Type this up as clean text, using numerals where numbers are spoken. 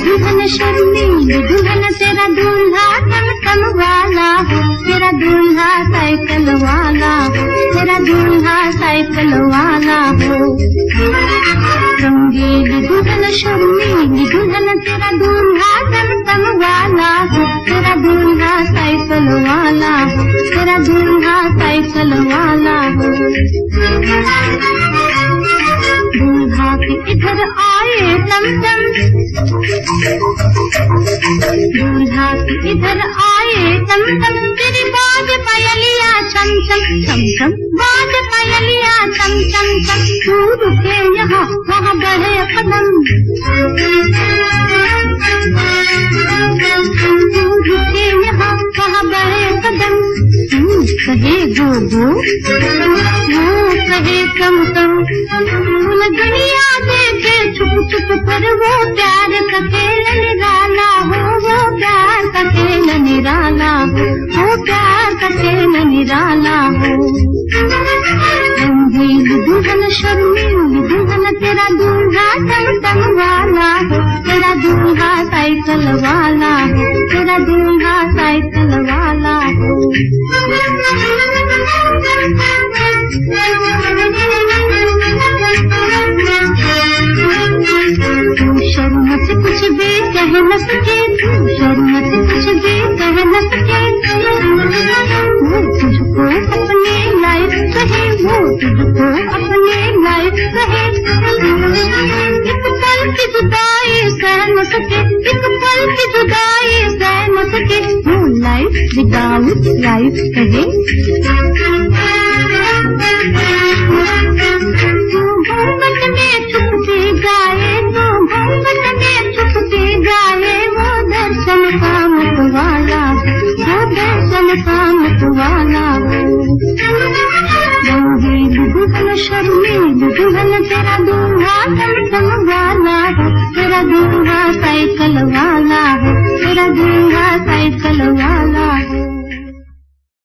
दुल्हन शर्मीली दुल्हन तेरा दूल्हा टमटम वाला हो, तेरा दूल्हा साइकिल वाला हो, तेरा दूल्हा साइकिल वाला हो। रंगीली दुल्हन शर्मीली दुल्हन तेरा दूल्हा टमटम वाला हो, तेरा दूल्हा साइकिल वाला हो, तेरा दूल्हा साइकिल वाला हो। दूल्हा के इधर आए टमटम, दूल्हा के इधर आए टमटम, तेरी बाज पायलिया चम चम चम चम, बाज पायलिया चम चम चम। तू रुके यहाँ वहाँ बढ़े कदम, तू रुके यहाँ वहाँ बढ़े कदम। तू कहे गो गो, वो कहे कम कम, दुनिया देखे छुप छुप पर वो प्यार का खेल निराला हो, वो प्यार का खेल निराला हो, वो प्यार का खेल निराला हो। रंगीली दुल्हन शर्मीली दुल्हन तेरा दूल्हा टमटम वाला हो, तेरा दूल्हा साइकिल वाला हो, तेरा दूल्हा साइकिल वाला हो। शर्म से कुछ भी कह न सके, शर्म से कुछ भी कह न सके, वो तुझको अपने लायक कहे, वो तुझको अपने लायक कहे। एक पल की जुदाई सह न सके, एक पल की जुदाई सह न सके, वो लाइफ विदाउट लाइफ कहे। घूंघट में छुप के गाए, तो घूंघट में छुप के गाए, वो दर्शन का मतवाला, वो दर्शन का मतवाला हो। रंगीली दुल्हन शर्मीली दुल्हन तेरा दूल्हा टमटम वाला हो, तेरा दूल्हा साइकिल वाला हो, तेरा दूल्हा साइकिल वाला हो।